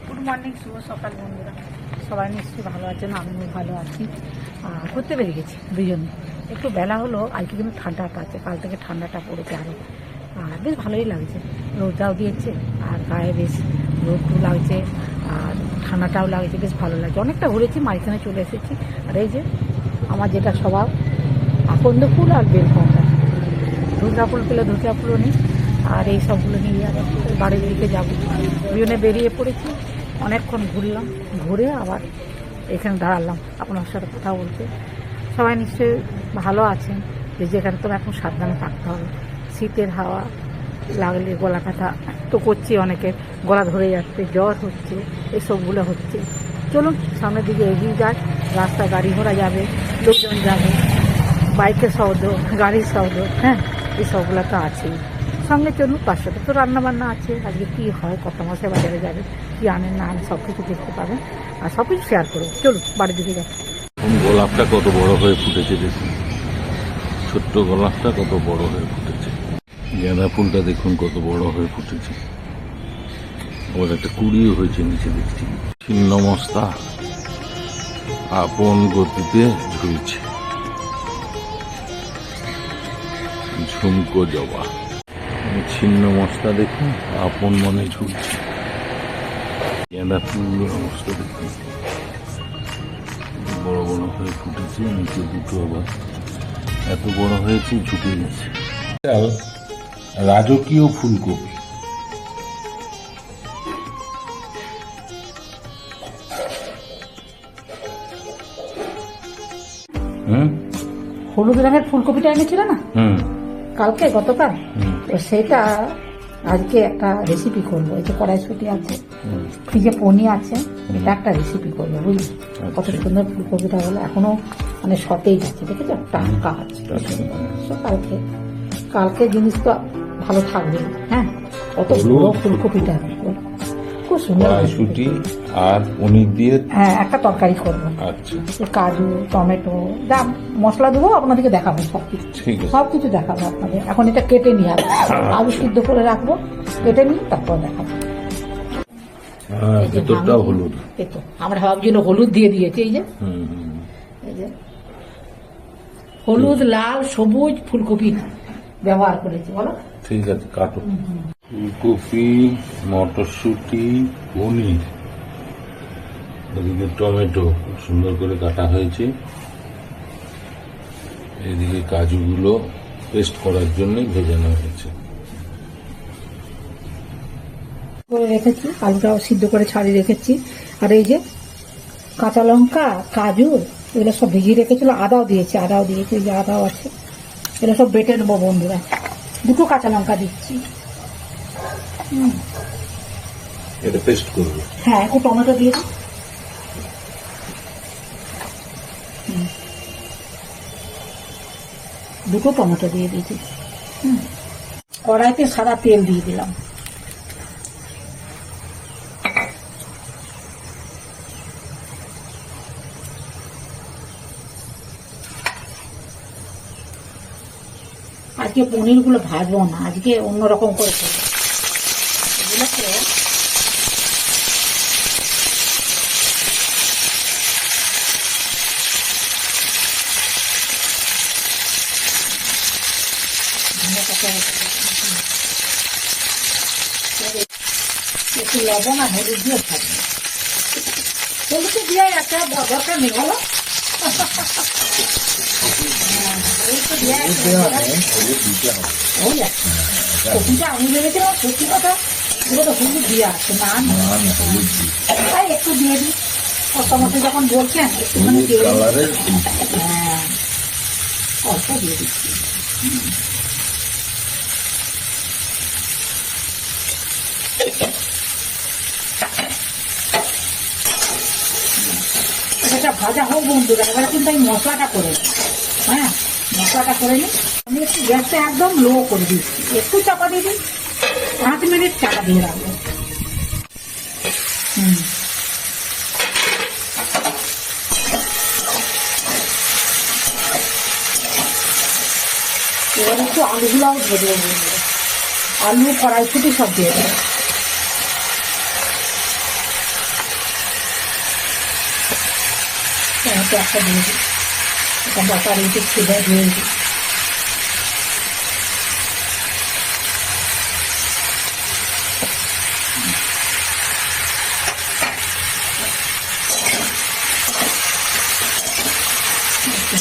Good morning, শুভ সকাল বন্ধুরা। সবাই নিশ্চয়ই ভালো আছেন, আমিও ভালো আছি। ঘুরতে বেরিয়ে গেছি দুজনে। একটু বেলা হলো, আজকে কিন্তু ঠান্ডাটা আছে, কাল থেকে ঠান্ডাটা পড়েছে আরও। আর বেশ ভালোই লাগছে, রোদটাও দিয়েছে আর গায়ে বেশ রোদও লাগছে আর ঠান্ডাটাও লাগছে, বেশ ভালো লাগছে। অনেকটা ঘুরেছি, মাঝখানে চলে এসেছি। আর এই যে আমার যেটা স্বভাব, আকন্দ ফুল আর বেলকন্ডা, ধুতরা ফুল পেলে ধুতরা ফুলও নেই, আর এই সবগুলো নিয়ে আবার বাড়ির দিকে যাবো। দুজনে বেরিয়ে পড়েছি, অনেকক্ষণ ঘুরলাম, ঘুরে আবার এখানে দাঁড়ালাম আপনার সাথে কথা বলতে। সবাই নিশ্চয়ই ভালো আছেন, যে যেখানে তো এখন সাবধানে থাকতে হবে। শীতের হাওয়া লাগলে গলা ব্যথা তো করছে, অনেকের গলা ধরে যাচ্ছে, জ্বর হচ্ছে, এসবগুলো হচ্ছে। চলুন সামনের দিকে এগিয়ে যাক। রাস্তা গাড়ি ঘোড়া যাবে, লোকজন যাবে, বাইকের শব্দ, গাড়ির শব্দ, হ্যাঁ এই সবগুলো তো আছেই। সঙ্গে চলুন, তার সাথে তো রান্নাবান্না আছে। আজকে কী হয়, কত মাসে বাজারে যাবে, কী আনেন না আনেন, সব কিছু দেখতে পাবেন আর সব কিছু শেয়ার করুন। চলুন বাড়ির দিকে যাই। গোলাপটা কত বড় হয়ে ফুটেছে দেখুন, ছোট্ট গোলাপটা কত বড় হয়ে ফুটেছে। গাঁদা ফুলটা দেখুন কত বড় হয়ে ফুটেছে, আবার একটা কুড়িও হয়েছে নিচে দেখছি। ছিন্ন মস্তা আপন গতিতে ঝুলছে, ঝুমকো জবা। ছিন্ন মস্তা দেখুন, আপন মনে ঝুলছে। গাঁদা ফুলগুলোর অবস্থা দেখুন, বড় বড় হয়ে ফুটেছে, নিচে দুটো আবার এত বড় হয়েছে ঝুঁকে গেছে। রাজকীয় ফুলকপি, হলুদ রঙের ফুলকপিটা এনেছিল না কালকে, গতকাল, তো সেটা আজকে একটা রেসিপি করবো। এই যে কড়াইশুঁটি আছে, ফ্রিজে পনির আছে, এটা একটা রেসিপি করবো, বুঝলি? কত সুন্দর ফুলকপিটা হলো, এখনো মানে সতেজ আছে, দেখেছো, টাটকা আছে। কালকে কালকে জিনিস তো ভালো থাকবে। হ্যাঁ, কত বড় ফুলকপিটা, খুব সুন্দর। কড়াইশুঁটি আর পনির দিয়ে হ্যাঁ একটা তরকারি করবো। আচ্ছা, কাজু, টমেটো, যা মশলা দেবো আপনাদেরকে দেখাবো, সবকিছু সবকিছু দেখাবো আপনাদের। এখন এটা কেটে নিয়ে আসবো, আলু সিদ্ধ করে রাখবো, কেটে নিয়ে তারপর দেখাবো। ভেতরটাও হলুদ, আমরা ভাবছিল হলুদ দিয়ে দিয়েছি, এই যে এই যে হলুদ, লাল, সবুজ ফুলকপি ব্যবহার করেছি। বলো ঠিক আছে, কাটো। ফুলকপি, মটরশুঁটি, পনির, এদিকে টমেটো খুব সুন্দর করে কাটা হয়েছে, এদিকে কাজুগুলো পেস্ট করার জন্য ভেজানো হয়েছে। করে রেখেছি, আলুটাও সিদ্ধ করে ছাড়িয়ে রেখেছি। আর এই যে কাঁচা লঙ্কা, কাজু, এগুলো সব ভিজিয়ে রেখেছিল। আদাও দিয়েছি, এই যে আদাও আছে, এগুলো সব বেটে নেবো বন্ধুরা। দুটো কাঁচা লঙ্কা দিচ্ছি। এটা পেস্ট করবো। হ্যাঁ, একটু টমেটো দিয়ে দিই। দুটো টমেটো দিয়ে দিয়েছি। কড়াইতে সাদা তেল দিয়ে দিলাম। আজকে পনিরগুলো ভাজবো না, আজকে অন্যরকম করে করবো। এগুলোকে একটু লবণ আর হলুদ দিয়ে থাকবে। হলুদ দিয়ে একটা দরকার নেই, বলো? আমি ভেবেছিলাম সত্যি কথা, এগুলো তো হলুদ দিয়ে আসছে না, তাই একটু দিয়ে দিই। কত যখন বলছেন একটুখানি দিয়ে দিই। হ্যাঁ, অল্প দিয়ে দিচ্ছি। এটা ভাজা হোক বন্ধুরা, এবার কিন্তু আমি মশলাটা করে নিই। হ্যাঁ, মশলাটা করে নিই। আমি একটু গ্যাসটা একদম লো করে দিচ্ছি, একটু চাপা দিয়ে দিই, 5 মিনিট চাপা দিয়ে রাখবো। এবার একটু আলুগুলাও ভেজে দেবো, আলু, কড়াইশুঁটি সব দিয়ে দেবো। একটা দিয়ে দিই, এটা বাটার একটু ছেড়ে দিয়ে দিই।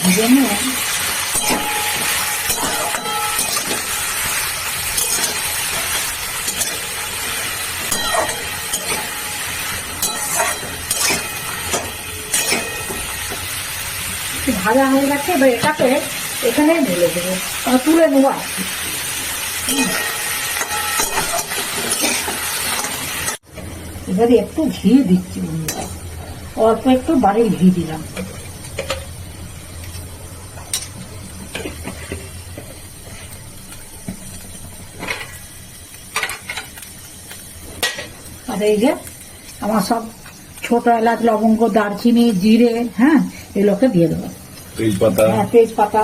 ভেজে নিয়ে ভাজা হয়ে গেছে, এবার এটাকে এখানে ঢেলে দেবো, তুলে নেবো আর কি। এবারে একটু ঘি দিচ্ছি বন্ধুরা, অল্প একটু বাড়ির ঘি দিলাম। আর এই যে আমার সব ছোট এলাচ, লবঙ্গ, দারচিনি, জিরে, হ্যাঁ এগুলোকে দিয়ে দেবো। তেজপাতা, হ্যাঁ তেজপাতা,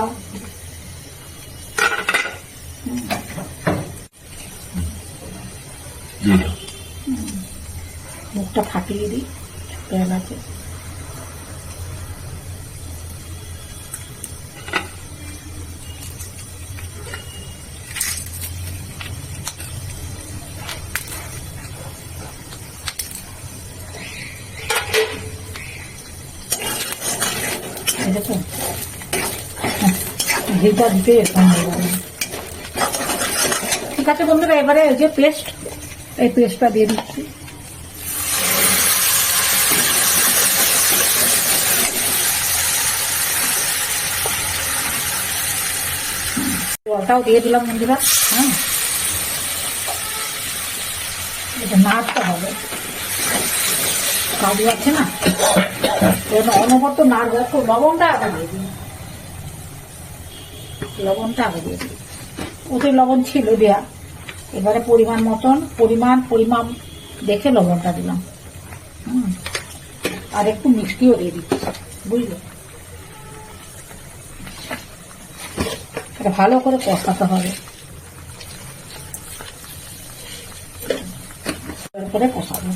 মুখটা ফাটিয়ে দিই ছোট এলাচে। দেখুন ঘিটা দিতে ঠিক আছে বন্ধুরা। এবারে ওই যে পেস্ট, এই পেস্টটা দিয়ে দিচ্ছি। জলটাও দিয়ে দিলাম বন্ধুরা। হ্যাঁ এটা নাড়তে হবে, কাজু আছে না, অনবরত নাড়বে। একটু লবণটা আগে দিয়ে দিই, লবণটা আগে দিয়ে দিই। ওতে লবণ ছিল দেয়া, এবারে পরিমাণ মতন পরিমাণ দেখে লবণটা দিলাম। আর একটু মিষ্টিও দিয়ে দিচ্ছি, বুঝলে। এটা ভালো করে কষাতে হবে, করে কষাবো।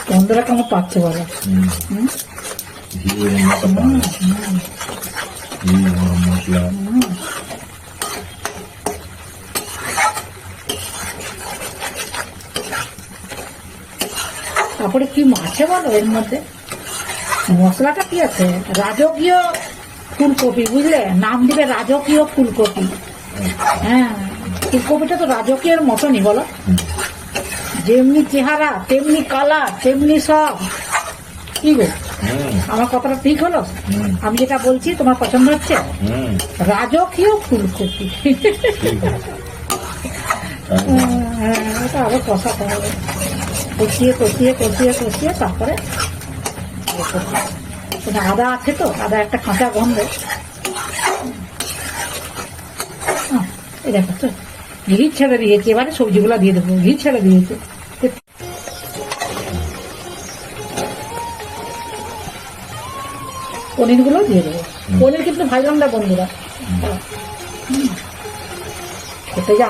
বন্ধুরা কেমন পাচ্ছে বলো? মশলা, তারপরে কি মাছে বলো এর মধ্যে? মশলাটা কি আছে? রাজকীয় ফুলকপি, বুঝলে, নাম দিবে রাজকীয় ফুলকপি। হ্যাঁ ফুলকপিটা তো রাজকীয়ের মতনই বলো, যেমনি চেহারা তেমনি কালার তেমনি সব। কি গো আমার কথাটা ঠিক হলো? আমি যেটা বলছি তোমার পছন্দ হচ্ছে? রাজকীয় ফুলকপি। এটা আরো কষাতে হবে, কষিয়ে কষিয়ে কষিয়ে কষিয়ে তারপরে আদা আছে তো, আদা একটা কাঁচা গন্ধ। এই দেখো তো ঘি ছেড়ে দিয়েছে, এবারে সবজিগুলো দিয়ে দেবো। ঘি ছেড়ে দিয়েছে, পনিরগুলো দিয়ে দেবো। পনির কিন্তু ভাজলাম না বন্ধুরা, খেতে যা।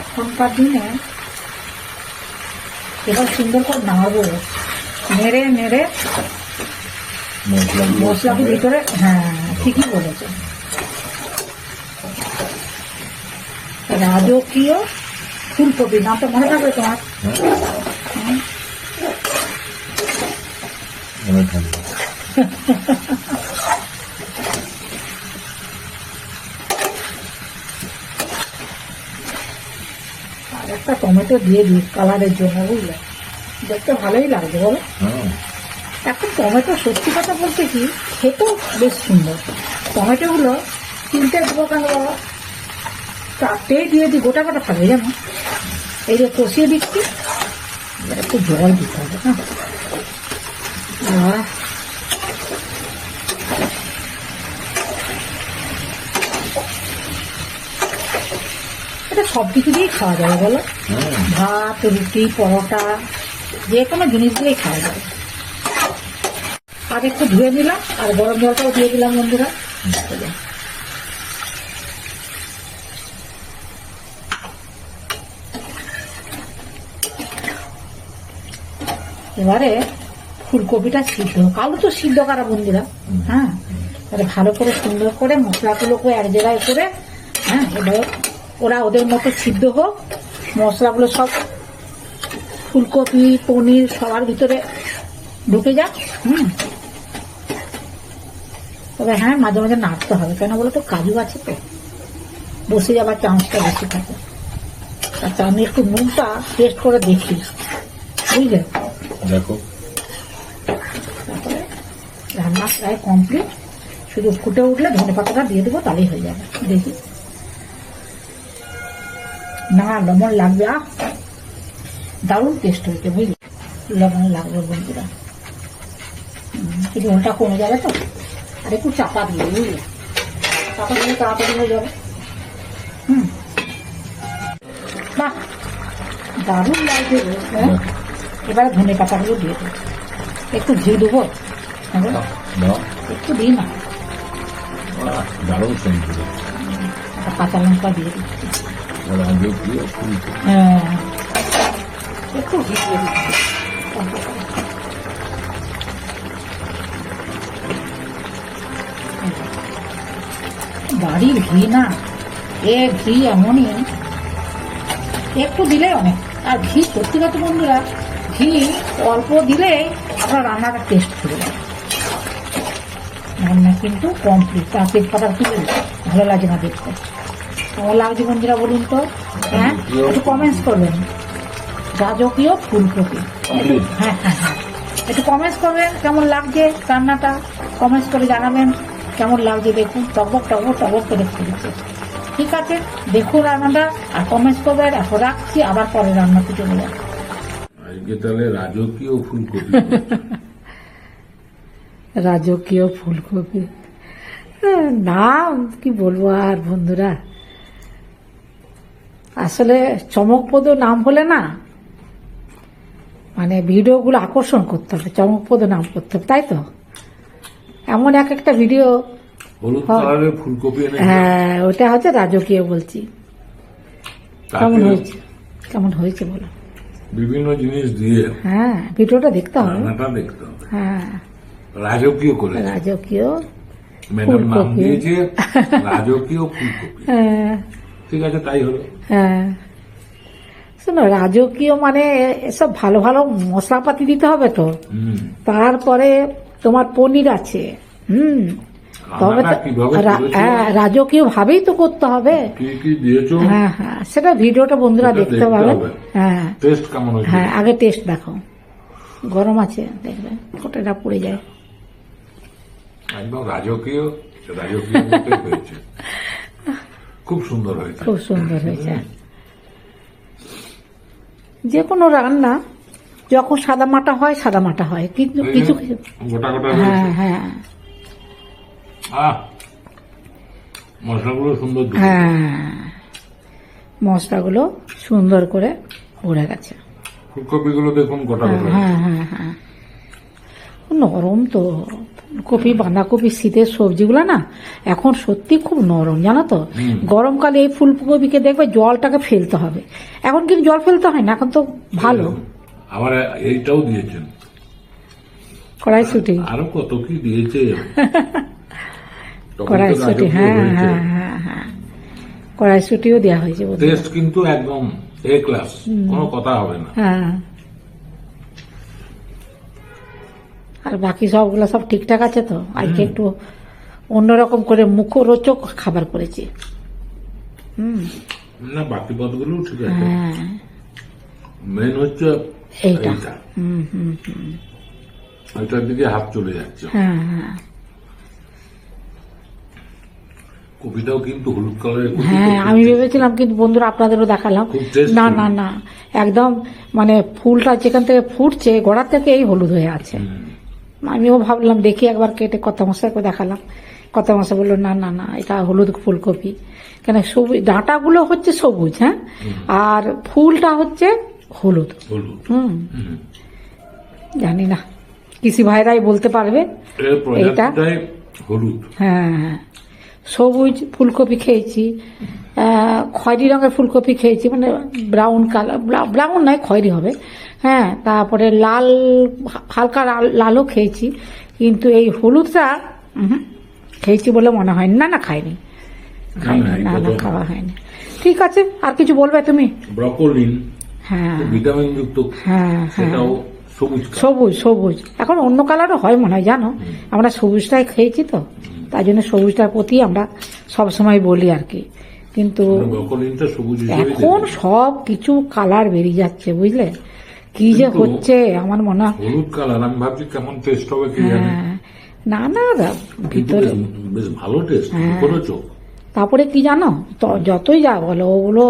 এখনকার দিনে এবার সুন্দর করে নাড়বো, নেড়ে নেড়ে মশলাকে ভিতরে। হ্যাঁ ঠিকই বলেছে, রাজকীয় ফুলকপি নামটা মনে থাকবে তোমার? আর একটা টমেটো দিয়ে দিই কালারের জন্য, বুঝলে, দেখতে ভালোই লাগবে বলো। এখন টমেটো সত্যি কথা বলতে কি খেতেও বেশ সুন্দর। টমেটোগুলো কিনতে দেবো কেন বাবা, চারটেই দিয়ে দিই, গোটা গোটা থাকবে জানো। এই যে কষিয়ে দিচ্ছি, একটু জল দিতে হবে। হ্যাঁ এটা সব কিছু দিয়েই খাওয়া যাবে বলো, ভাত রুটি পরোটা যে কোনো জিনিস দিয়েই খাওয়া যাবে। আর একটু ধুয়ে নিলাম আর গরম জলটাও দিয়ে দিলাম বন্ধুরা। এবারে ফুলকপিটা সিদ্ধ হোক, আলু তো সিদ্ধ করা বন্ধুরা। হ্যাঁ, এবারে ভালো করে সুন্দর করে মশলাগুলোকে এক জায়গায় করে, হ্যাঁ, এবারে ওরা ওদের মতো সিদ্ধ হোক, মশলাগুলো সব ফুলকপি পনির সবার ভিতরে ঢুকে যাক। তবে হ্যাঁ, মাঝে মাঝে নাড়তে হবে, কেন বলো তো কাজু আছে তো, বসে যাবার চান্সটা বেশি থাকে। আচ্ছা, আমি একটু নুনটা টেস্ট করে দেখি, বুঝলে? দেখো, তারপরে রান্না প্রায় কমপ্লিট, শুধু ফুটে উঠলে ধনে পাতাটা দিয়ে দেবো, তাহলেই হয়ে যাবে। দেখি না লবণ লাগবে, দারুণ টেস্ট হয়েছে, বুঝলি? লবণ লাগবে বন্ধুরা, ঝোলটা কমে যাবে তো। আর একটু চাপা দিয়ে, বুঝলি? চাপা দিলে তাড়াতাড়ি হয়ে যাবে। বাহ, দারুণ লাগছে। এবারে ধনে পাতাগুলো দিয়ে দেবো, একটু ঘি দেবো, একটু দিই না, দারুণ সুন্দর। কাঁচা লঙ্কা দিয়ে দিচ্ছি, হ্যাঁ, একটু ঘি দিয়ে দিচ্ছি। বাড়ির ঘি না, এ ঘি এমনই, একটু দিলে অনেক। আর ঘি সত্যি কথা বন্ধুরা, ঘি অল্প দিলে আপনার রান্নাটা টেস্ট করে যাবে। রান্না কিন্তু কমপ্লিট, তার তেজপাতা তুলে ভালো লাগে না দেখতে। কেমন লাগছে বন্ধুরা বলুন তো? হ্যাঁ, একটু কমেন্টস করবেন। রাজকীয় ফুলকপি, হ্যাঁ হ্যাঁ হ্যাঁ, একটু কমেন্টস করবেন কেমন লাগছে রান্নাটা, কমেন্টস করে জানাবেন কেমন লাগছে। দেখুন টকবক টকবক টকবক করে ফুলছে। ঠিক আছে, দেখুন রান্নাটা আর কমেন্টস করবেন। এখন রাখছি, আবার পরে রান্নাতে চলে যাবে। আজকে তাহলে রাজকীয় ফুলকপি। রাজকীয় ফুলকপি নাম কি বলবো আর বন্ধুরা, আসলে চমকপ্রদ নাম হলে না, মানে ভিডিওগুলো আকর্ষণ করতে হবে, চমকপ্রদ নাম করতে হবে, তাই তো? এমন এক একটা ভিডিও, হলুদ কালারের ফুলকপি এনে, হ্যাঁ, ওটা হচ্ছে রাজকীয় বলছি। কেমন হয়েছে, কেমন হয়েছে বলো? বিভিন্ন জিনিস দিয়ে হ্যাঁ, ভিডিওটা দেখতে হবে, রান্নাটা দেখতে হবে। হ্যাঁ, রাজকীয় করে রাজকীয় ম্যাডাম নাম ফুলকপি। দিয়েছে রাজকীয় ফুলকপি। হ্যাঁ ঠিক আছে, তাই হলো। হ্যাঁ, শোনো, রাজকীয় মানে এসব ভালো ভালো মশলাপাতি দিতে হবে তো, তারপরে তোমার পনির আছে। তবে রান্নাটা কিভাবে করেছো, রাজকীয় ভাবেই তো করতে হবে। কি কি দিয়েছো, হ্যাঁ হ্যাঁ, সেটা ভিডিওটা বন্ধুরা সেটা দেখতে দেখতে পাবেন। হবে। হ্যাঁ টেস্ট কেমন হয়েছে? হ্যাঁ, আগে টেস্ট দেখো, গরম আছে দেখবে, ফোটাটা পড়ে যায়। একদম রাজকীয় রাজকীয় মতোই হয়েছে, খুব সুন্দর হয়েছে, খুব সুন্দর হয়েছে। যে কোনো রান্না যখন সাদা মাটা হয় সাদা মাটা হয়, কিন্তু এই কিছু যে কিছু, গোটা গোটা হ্যাঁ হয়েছে। হ্যাঁ মশলাগুলো সুন্দর দিয়েছে। হ্যাঁ, মশলাগুলো সুন্দর করে ভরে গেছে। ফুলকপিগুলো দেখুন গোটা গোটা। হ্যাঁ হ্যাঁ হ্যাঁ, নরম তো ফুলকপি বাঁধাকপি, শীতের সবজিগুলো না এখন সত্যি খুব নরম, জানো তো? গরমকালে এই ফুলকপিকে দেখবে জলটাকে ফেলতে হবে, এখন কিন্তু জল ফেলতে হয় না, এখন তো ভালো। আবার এইটাও দিয়েছেন, কড়াইশুঁটি, আরো কত কি দিয়েছে। কড়াইশুঁটি, হ্যাঁ হ্যাঁ হ্যাঁ হ্যাঁ, কড়াইশুঁটিও দেওয়া হয়েছে বোধহয়। টেস্ট কিন্তু একদম এ ক্লাস, কোনো কথা হবে না। হ্যাঁ, আর বাকি সবগুলো সব ঠিকঠাক আছে তো? আজকে একটু অন্যরকম করে মুখরোচক খাবার করেছি। না, বাকি পদগুলো ঠিক আছে, হ্যাঁ, মেন হচ্ছে এইটা। এইটা। ওইটার দিকে হাত চলে যাচ্ছে। হ্যাঁ হ্যাঁ কপিটাও কিন্তু হলুদ কালারের। হ্যাঁ, আমি ভেবেছিলাম, কিন্তু বন্ধুরা আপনাদেরও দেখালাম, খুব tasty। না না না, একদম মানে ফুলটা যেখান থেকে ফুটছে গোড়া থেকে এই হলুদ হয়ে আছে। আমিও ভাবলাম দেখি একবার কেটে কত মশলা করে দেখালাম, কত মাসে বললো না না না এটা হলুদ ফুলকপি, কেন সবুজ ডাঁটাগুলো হচ্ছে সবুজ, হ্যাঁ, আর ফুলটা হচ্ছে হলুদ। হলুদ। জানি না, কৃষি ভাইরাই বলতে পারবে এর এইটা। প্রজাতিটাই হলুদ। হ্যাঁ হ্যাঁ, সবুজ ফুলকপি খেয়েছি, খয়েরি রঙের ফুলকপি খেয়েছি, মানে ব্রাউন কালার, ব্রাউন নয় খয়েরি হবে, হ্যাঁ, তারপরে লাল, হালকা লালও খেয়েছি, কিন্তু এই হলুদটা খেয়েছি বলে মনে হয় না। না খাইনি, না না খাওয়া হয়নি। ঠিক আছে, আর কিছু বলবে তুমি? ব্রকোলিন, হ্যাঁ ভিটামিন যুক্ত, হ্যাঁ হ্যাঁ, সেটাও সবুজ। সবুজ সবুজ, এখন অন্য কালারও হয় মনে হয়, জানো, আমরা সবুজটাই খেয়েছি তো, তাই জন্য সবুজটার প্রতি আমরা সবসময় বলি আর কি। কিন্তু ব্রকোলিনটা সবুজ হিসেবে এখন সব কিছু কালার বেরিয়ে যাচ্ছে, বুঝলে, কি যে কিন্তু হচ্ছে আমার মনে হয়। হলুদ কালার, আমি ভাবছি কেমন টেস্ট হবে কি জানি। হ্যাঁ, না না কিন্তু ভিতরে, বেশ ভালো টেস্ট করেছো। তারপরে কি জানো, তো যতই যা বলো ওগুলো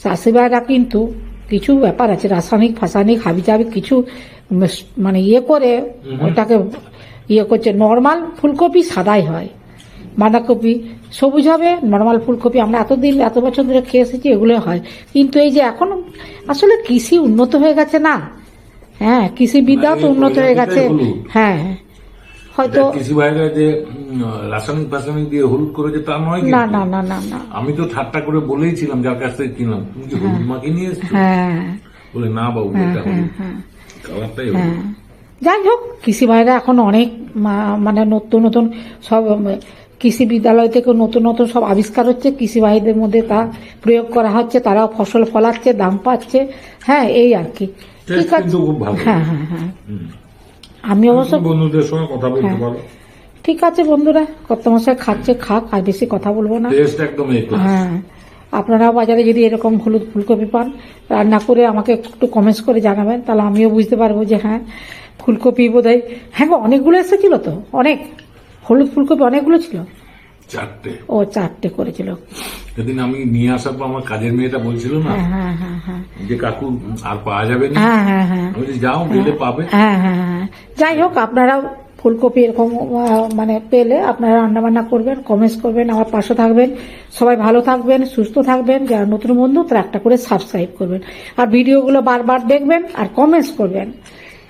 চাষিভাইরা কিন্তু কিছু ব্যাপার আছে, রাসায়নিক ফাসায়নিক হাবিজাবি কিছু মানে ইয়ে করে ওটাকে ইয়ে করছে। নর্মাল ফুলকপি সাদাই হয়, বাঁধাকপি সবুজ হবে, নর্মাল ফুলকপি আমরা এতদিন এত বছর ধরে খেয়ে এসেছি এগুলো হয়। কিন্তু এই যে এখন আসলে কৃষি উন্নত হয়ে গেছে না, হ্যাঁ, কৃষি বিদ্যাও তো উন্নত হয়ে গেছে, হ্যাঁ, হয়তো কৃষি ভাইরা যে রাসায়নিক ফাসায়নিক দিয়ে হলুদ করেছে তা নয়। না না না না না, আমি তো ঠাট্টা করে বলেইছিলাম যার কাছ থেকে কিনলাম, তুমি কি হলুদ মাখিয়ে নিয়ে এসছো? হ্যাঁ বলে না বাবু, এটা হলুদ, কালারটাই হলুদ। হ্যাঁ, যাই হোক, কৃষি ভাইরা এখন অনেক মানে নতুন নতুন সব কৃষি বিদ্যালয় থেকে নতুন নতুন সব আবিষ্কার হচ্ছে, কৃষি ভাইদের মধ্যে তা প্রয়োগ করা হচ্ছে, তারাও ফসল ফলাচ্ছে, দাম পাচ্ছে, হ্যাঁ, এই আর কি। ঠিক আছে, কিন্তু খুব ভালো। হ্যাঁ হ্যাঁ হ্ঁ, আমি অবশ্য বন্ধুদের সঙ্গে কথা বলতে পারো। ঠিক আছে বন্ধুরা, কত মশাই খাচ্ছে খাক, আর বেশি কথা বলবো না। টেস্ট একদম এই ক্লাস। হ্যাঁ, আপনারাও বাজারে যদি এরকম হলুদ ফুলকপি পান, রান্না করে আমাকে একটু কমেন্টস করে জানাবেন, তাহলে আমিও বুঝতে পারবো যে হ্যাঁ ফুলকপি বোধহয়, হ্যাঁ গো, অনেকগুলো এসেছিল তো, অনেক হলুদ ফুলকপি অনেকগুলো ছিল। 4টে। ও 4টে করেছিল। সেদিন আমি নিয়ে আসার পর আমার কাজের মেয়েটা বলছিল না হ্যাঁ হ্যাঁ হ্যাঁ যে কাকু আর পাওয়া যাবে না। হ্যাঁ হ্যাঁ হ্যাঁ, আমি বলি, যাও গেলে পাবে। হ্যাঁ হ্যাঁ হ্যাঁ, যাই হোক, আপনারাও ফুলকপি এরকম মানে পেলে আপনারা রান্না বান্না করবেন, কমেন্টস করবেন, আমার পাশে থাকবেন। সবাই ভালো থাকবেন, সুস্থ থাকবেন। যারা নতুন বন্ধু তারা একটা করে সাবস্ক্রাইব করবেন, আর ভিডিওগুলো বারবার দেখবেন আর কমেন্টস করবেন।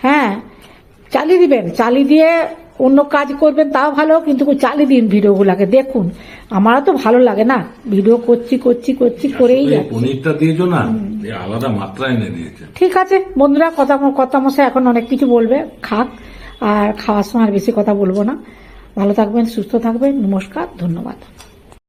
হ্যাঁ, চালিয়ে দিবেন, চালিয়ে দিয়ে অন্য কাজ করবেন তাও ভালো, কিন্তু চালিয়ে দিন ভিডিওগুলোকে, দেখুন। আমারও তো ভালো লাগে না, ভিডিও করছি করছি করছি করেই এই যাচ্ছি। পনিরটা দিয়েছো না, এই আলাদা মাত্রা এনে দিয়েছে। ঠিক আছে বন্ধুরা, কথা মশাই এখন অনেক কিছু বলবে, খাক, আর খাওয়ার সময় আর বেশি কথা বলবো না। ভালো থাকবেন, সুস্থ থাকবেন, নমস্কার, ধন্যবাদ।